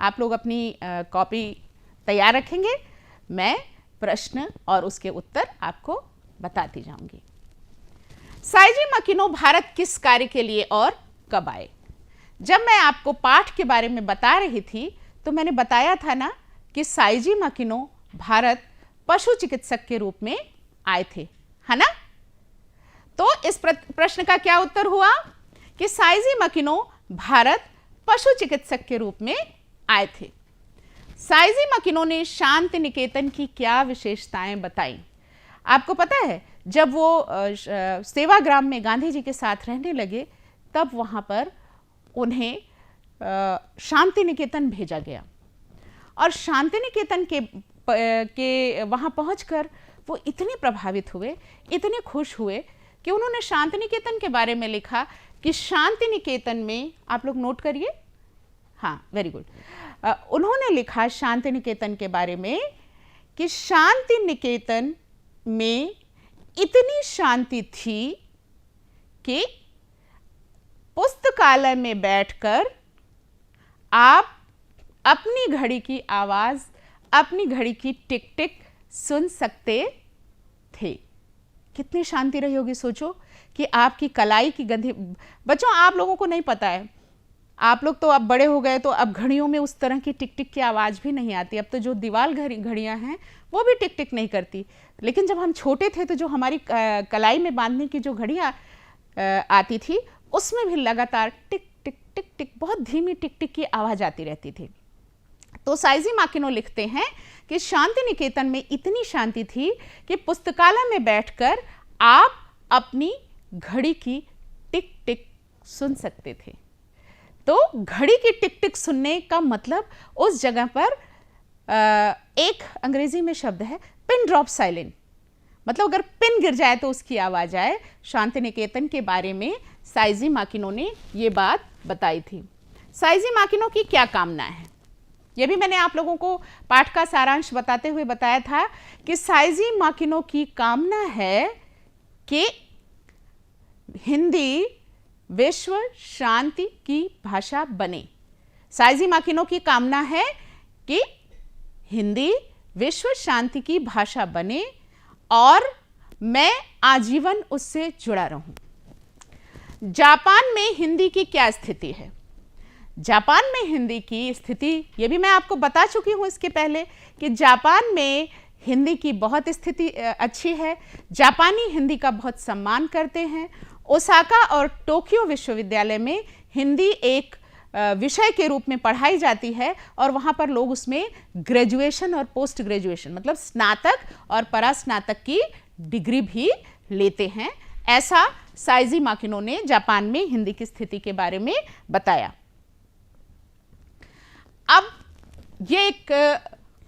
आप लोग अपनी कॉपी तैयार रखेंगे, मैं प्रश्न और उसके उत्तर आपको बताती जाऊंगी। साइजी माकिनो भारत किस कार्य के लिए और कब आए? जब मैं आपको पाठ के बारे में बता रही थी तो मैंने बताया था ना कि साइजी माकिनो भारत पशु चिकित्सक के रूप में आए थे, है ना? तो इस प्रश्न का क्या उत्तर हुआ कि साइजी माकिनो भारत पशु चिकित्सक के रूप में आए थे। साइजी माकिनो ने शांति निकेतन की क्या विशेषताएं बताई? आपको पता है, जब वो सेवाग्राम में गांधी जी के साथ रहने लगे तब वहां पर उन्हें शांति निकेतन भेजा गया और शांति निकेतन के वहां पहुंचकर वो इतने प्रभावित हुए, इतने खुश हुए कि उन्होंने शांति निकेतन के बारे में लिखा कि शांति निकेतन में, आप लोग नोट करिए, हाँ वेरी गुड, उन्होंने लिखा शांति निकेतन के बारे में कि शांति निकेतन में इतनी शांति थी कि पुस्तकालय में बैठकर आप अपनी घड़ी की आवाज, अपनी घड़ी की टिक टिक सुन सकते थे। कितनी शांति रही होगी, सोचो कि आपकी कलाई की गंधी, बच्चों आप लोगों को नहीं पता है, आप लोग तो अब बड़े हो गए तो अब घड़ियों में उस तरह की टिक टिक की आवाज़ भी नहीं आती। अब तो जो दीवार घड़ियां हैं वो भी टिक टिक नहीं करती, लेकिन जब हम छोटे थे तो जो हमारी कलाई में बांधने की जो घड़ियां आती थी उसमें भी लगातार टिक टिक टिक टिक, बहुत धीमी टिक टिक की आवाज़ आती रहती थी। तो साइजी माकिनो लिखते हैं कि शांति निकेतन में इतनी शांति थी कि पुस्तकालय में बैठकर आप अपनी घड़ी की टिक टिक सुन सकते थे। तो घड़ी की टिक टिक सुनने का मतलब उस जगह पर एक अंग्रेजी में शब्द है पिन ड्रॉप साइलेंट, मतलब अगर पिन गिर जाए तो उसकी आवाज आए। शांति निकेतन के बारे में साइजी माकिनो ने ये बात बताई थी। साइजी माकिनो की क्या कामना है, यह भी मैंने आप लोगों को पाठ का सारांश बताते हुए बताया था कि साइजी माकिनो की कामना है कि हिंदी विश्व शांति की भाषा बने। साइजी माकिनो की कामना है कि हिंदी विश्व शांति की भाषा बने और मैं आजीवन उससे जुड़ा रहूं। जापान में हिंदी की क्या स्थिति है? जापान में हिंदी की स्थिति, ये भी मैं आपको बता चुकी हूं इसके पहले कि जापान में हिंदी की बहुत स्थिति अच्छी है। जापानी हिंदी का बहुत सम्मान करते हैं। ओसाका और टोक्यो विश्वविद्यालय में हिंदी एक विषय के रूप में पढ़ाई जाती है और वहाँ पर लोग उसमें ग्रेजुएशन और पोस्ट ग्रेजुएशन, मतलब स्नातक और परास्नातक की डिग्री भी लेते हैं। ऐसा साइजी माकिनो ने जापान में हिंदी की स्थिति के बारे में बताया। अब ये एक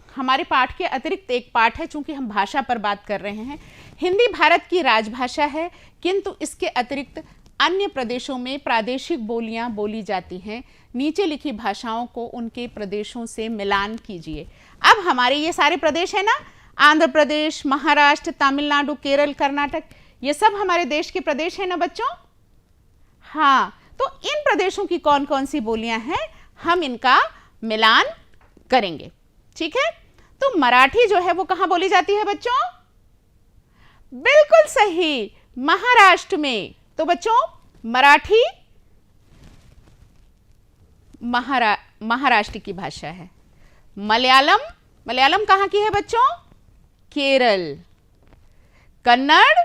हमारे पाठ के अतिरिक्त एक पाठ है, चूंकि हम भाषा पर बात कर रहे हैं। हिंदी भारत की राजभाषा है, किंतु इसके अतिरिक्त अन्य प्रदेशों में प्रादेशिक बोलियां बोली जाती हैं। नीचे लिखी भाषाओं को उनके प्रदेशों से मिलान कीजिए। अब हमारे ये सारे प्रदेश है ना, आंध्र प्रदेश, महाराष्ट्र, तमिलनाडु, केरल, कर्नाटक, ये सब हमारे देश के प्रदेश है ना बच्चों। हाँ, तो इन प्रदेशों की कौन कौन सी बोलियां हैं, हम इनका मिलान करेंगे, ठीक है। तो मराठी जो है वो कहां बोली जाती है बच्चों? बिल्कुल सही, महाराष्ट्र में। तो बच्चों मराठी महाराष्ट्र की भाषा है। मलयालम, मलयालम कहां की है बच्चों? केरल। कन्नड़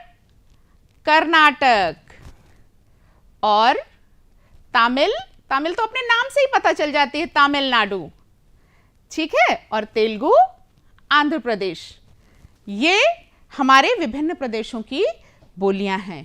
कर्नाटक। और तमिल, तमिल तो अपने नाम से ही पता चल जाती है, तमिलनाडु, ठीक है। और तेलुगु आंध्र प्रदेश। ये हमारे विभिन्न प्रदेशों की बोलियां हैं।